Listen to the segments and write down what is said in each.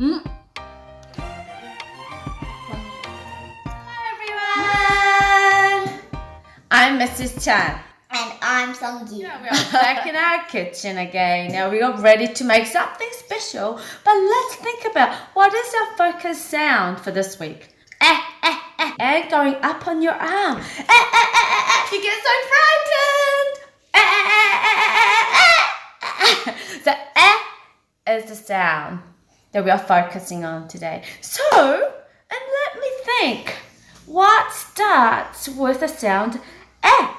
Hi everyone! I'm Mrs. Chan. And I'm Sungji. Yeah, we are back in our kitchen again. Now we are ready to make something special, but let's think about what is our focus sound for this week. And going up on your arm. You get so frightened. So is the sound that we are focusing on today. So, and let me think. What starts with the sound eh?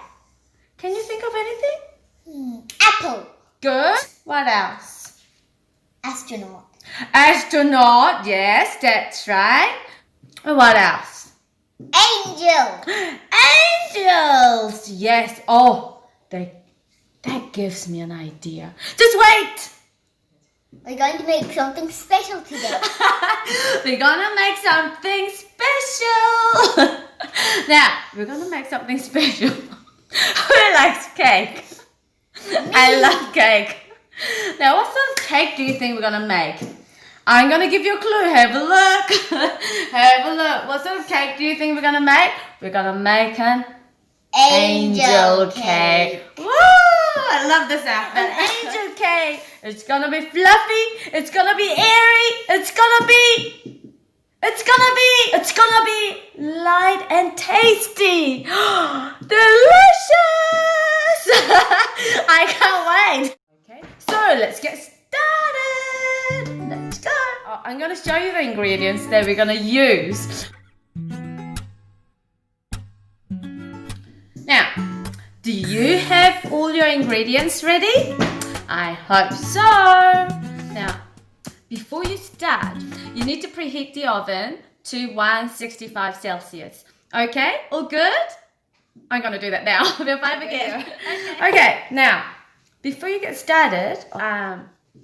Can you think of anything? Apple. Good. What else? Astronaut. Astronaut. Yes, that's right. What else? Angel. Angels. Yes. Oh, that gives me an idea. Just wait. We're going to make something special today. We're gonna make something special. Now, we're gonna make something special. Who likes cake? I love cake. Now, what sort of cake do you think we're gonna make? I'm gonna give you a clue. Have a look. Have a look. What sort of cake do you think we're gonna make? We're gonna make an angel cake. Woo! I love this outfit. An angel cake. It's gonna be fluffy. It's gonna be airy. It's gonna be light and tasty. Delicious! I can't wait. Okay, so let's get started. Let's go. Oh, I'm gonna show you the ingredients that we're gonna use. Now, do you have all your ingredients ready? I hope so. Now, before you start, you need to preheat the oven to 165 Celsius. Okay, all good? I'm gonna do that now if I forget. Okay, now, before you get started,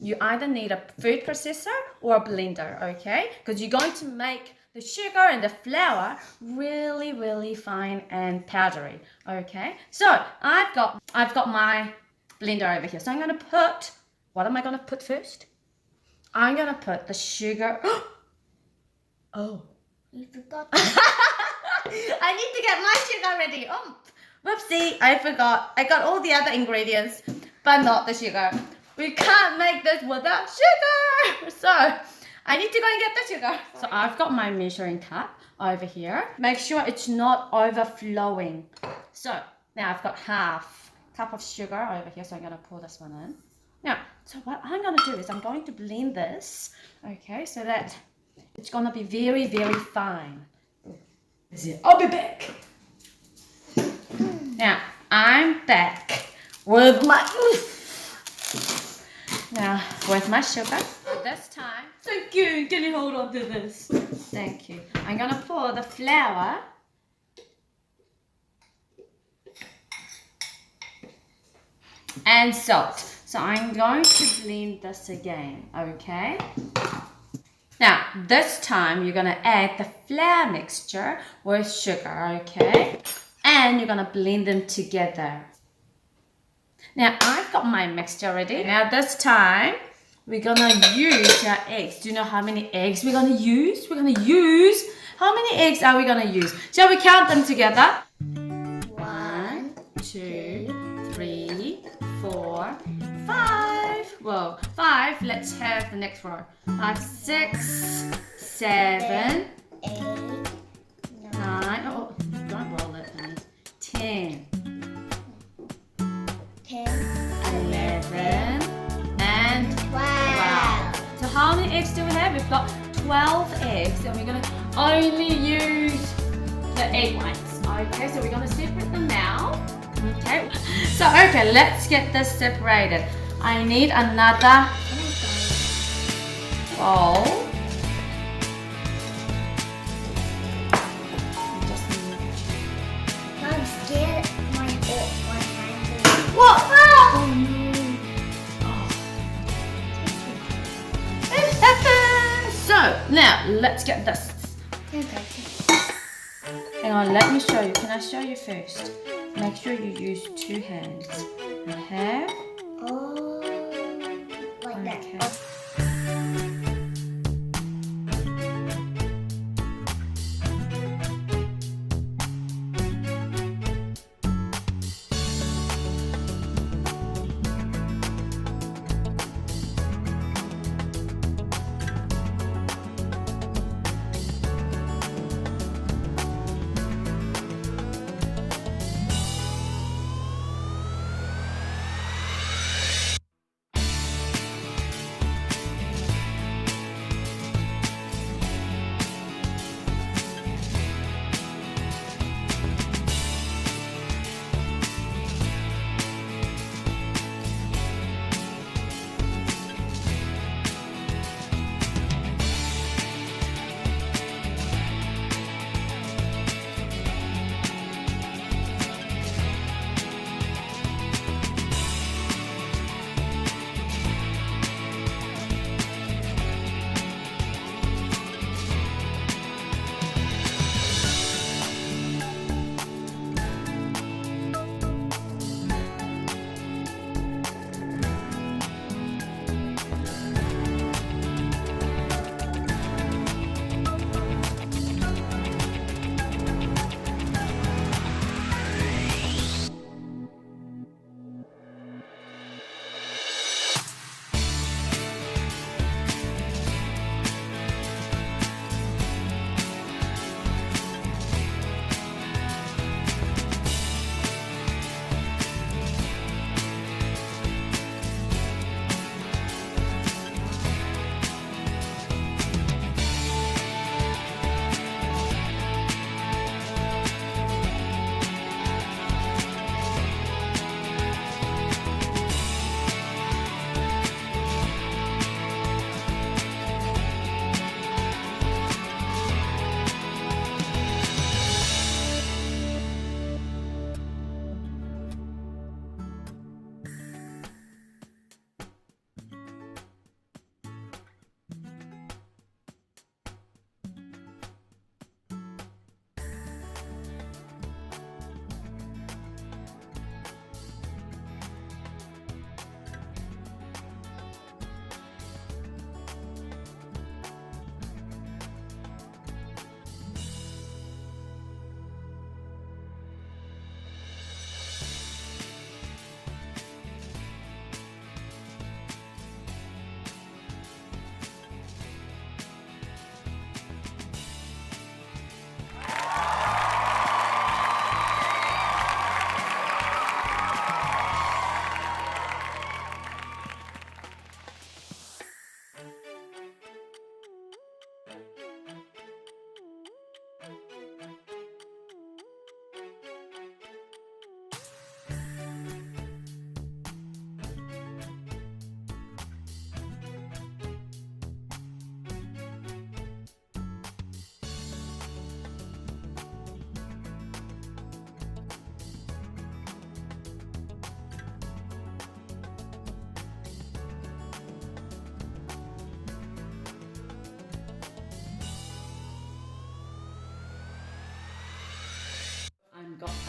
you either need a food processor or a blender, okay? Because you're going to make the sugar and the flour really, really fine and powdery, okay? So I've got my blender over here. So I'm going to put, what am I going to put first? I'm going to put the sugar. Oh. You forgot. I need to get my sugar ready. Oh, whoopsie, I forgot. I got all the other ingredients, but not the sugar. We can't make this without sugar. So I need to go and get the sugar. So I've got my measuring cup over here. Make sure it's not overflowing. So now I've got half cup of sugar over here. So I'm going to pour this one in. Now, so what I'm going to do is I'm going to blend this. Okay, so that it's going to be very, very fine. I'll be back. Now, I'm back with my sugar. This time, thank you. Can you hold on to this? Thank you. I'm going to pour the flour and salt. So I'm going to blend this again, okay? Now, this time you're going to add the flour mixture with sugar, okay? And you're going to blend them together. Now, I've got my mixture ready. Now, this time we're going to use our eggs. Do you know how many eggs we're going to use? How many eggs are we going to use? Shall we count them together? 1, 2, 3, 4, 5. Whoa, 5. Let's have the next row. 5, 6, 7, 8, 9. Oh, don't roll it, honey. 10, 11, and 12. So how many eggs do we have? We've got 12 eggs, and we're going to only use the egg whites. Okay, so we're going to separate them now. Okay, so okay, let's get this separated. I need another bowl. I'm scared my hand. What? Oh no! It happened. So now let's get this. Hang on, let me show you. Can I show you first? Make sure you use 2 hands. I have. Oh, like that.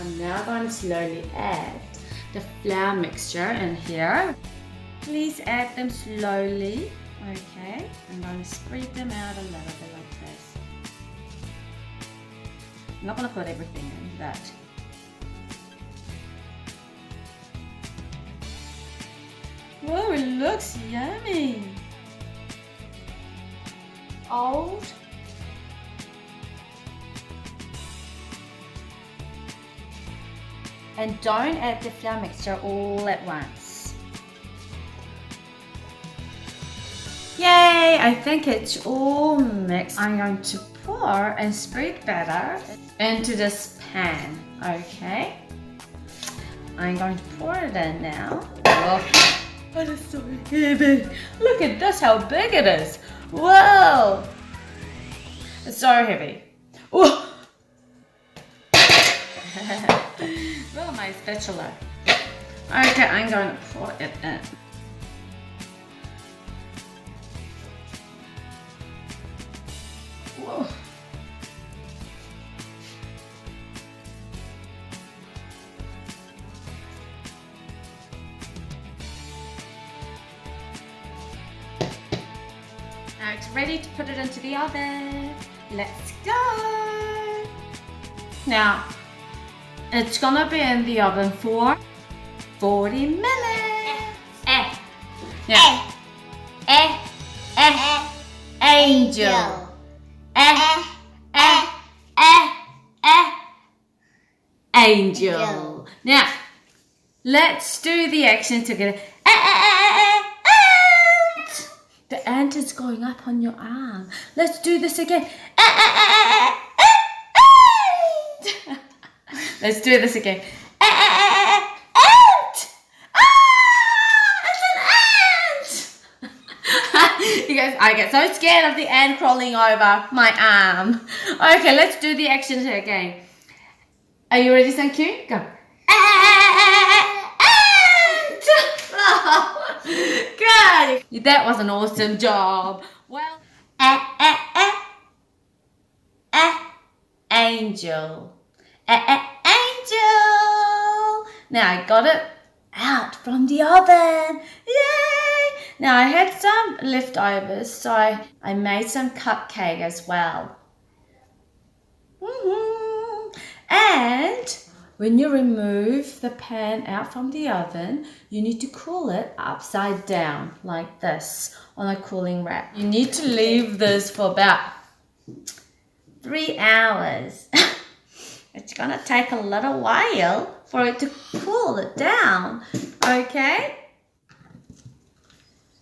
I'm now going to slowly add the flour mixture in here. Please add them slowly. Okay, I'm going to spread them out a little bit like this. I'm not going to put everything in that. Whoa, it looks yummy. Old. And don't add the flour mixture all at once. Yay, I think it's all mixed. I'm going to pour and spread batter into this pan, okay? I'm going to pour it in now. Oh, it is so heavy. Look at this, how big it is. Whoa! It's so heavy. Oh. Well, my spatula. Okay, I'm going to pour it in. Whoa. Now it's ready to put it into the oven. Let's go. Now, it's gonna be in the oven for 40 minutes. Angel. Angel. Now, let's do the action together. The ant is going up on your arm. Let's do this again. Let's do this again. Ant! It's an ant! You guys, I get so scared of the ant crawling over my arm. Okay, let's do the action again. Are you ready, Sun Q? Go. Ant! Good. That was an awesome job. Well, angel. Angel! Now I got it out from the oven. Yay! Now I had some leftovers, so I made some cupcake as well. And when you remove the pan out from the oven, you need to cool it upside down like this on a cooling rack. You need to leave this for about 3 hours. It's gonna take a little while for it to cool it down, okay?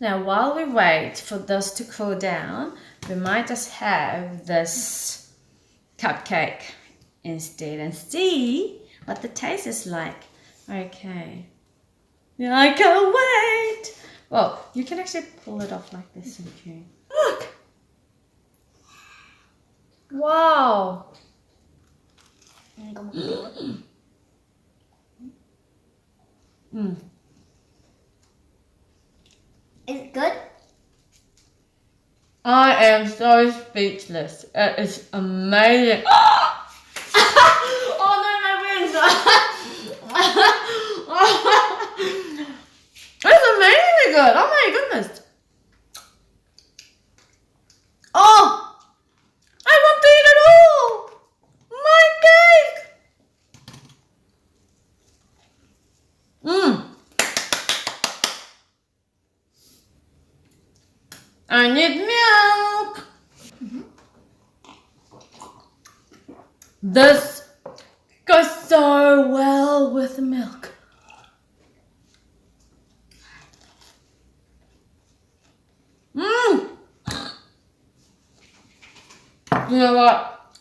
Now while we wait for this to cool down, we might just have this cupcake instead and see what the taste is like. Okay. Yeah, I can't wait. Well, you can actually pull it off like this, okay? Look! Wow! Is it good? I am so speechless. It is amazing. Oh no, my wings! It's amazingly good. Oh my goodness. Oh! I want to eat it all! My cake! I need milk! This goes so well with milk. You know what?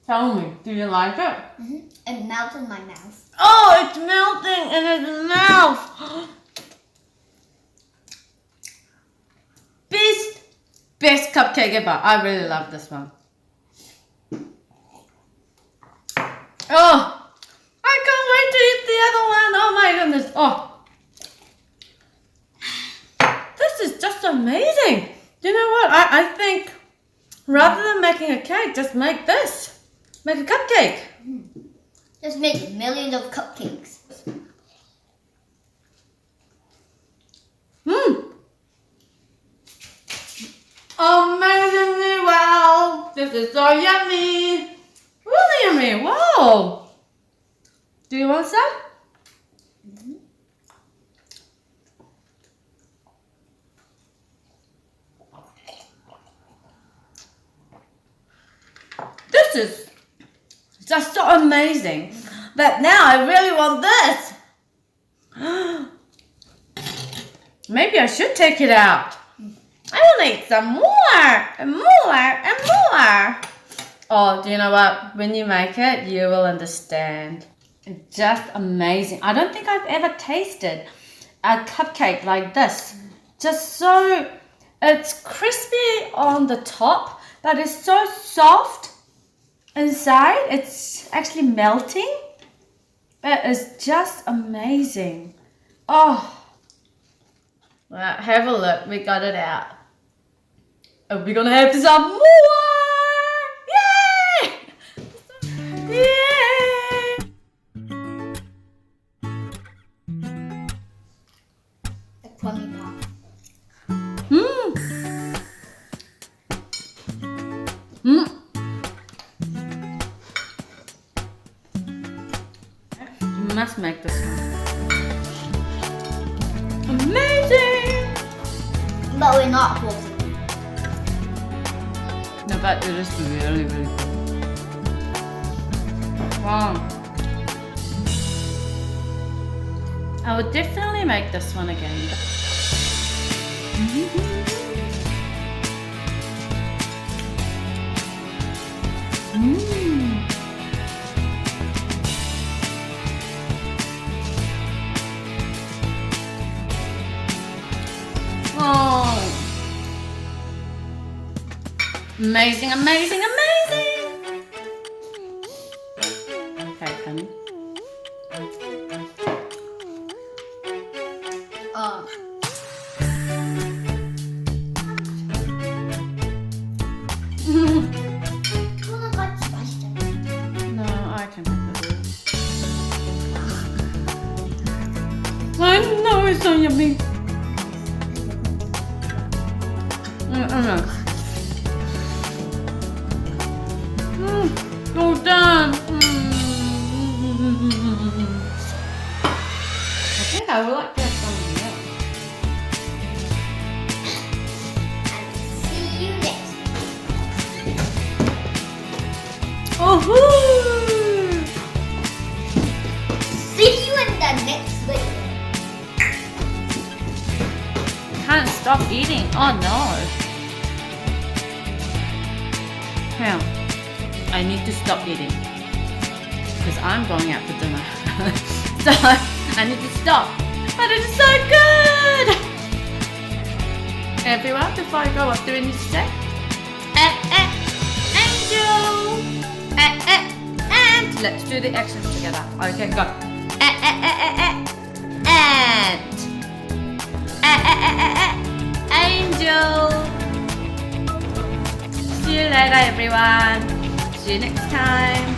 Tell me, do you like it? It melts in my mouth. Oh, it's melting in his mouth. Best cupcake ever. I really love this one. Oh, I can't wait to eat the other one. Oh my goodness. Oh, this is just amazing. You know what? I think rather than make making a cake, just make this. Make a cupcake. Just make millions of cupcakes. Amazingly well. This is so yummy. Really yummy. Wow. Do you want some? This is just so amazing. But now I really want this. Maybe I should take it out. I want to eat some more and more and more. Oh, do you know what? When you make it, you will understand. It's just amazing. I don't think I've ever tasted a cupcake like this. Just so, it's crispy on the top, but it's so soft inside. It's actually melting. It is just amazing. Oh, well, have a look. We got it out. And we're gonna have some more. Yay! Yay! The crummy part. You must make this one. Amazing! But we're not forcing. No, but it is really, really good. Wow. I would definitely make this one again. Oh. Amazing, amazing, amazing! Okay, honey. No, I can have it. I know it's so yummy. So done. I think I would like to have some milk. See you next. Oh, See you in the next video. can't stop eating. Oh no. Now, I need to stop eating because I'm going out for dinner. So I need to stop. But it's so good. Everyone, before I go, what do we need to say? Angel. And let's do the actions together. Okay, go. And angel. See you later, everyone. See you next time.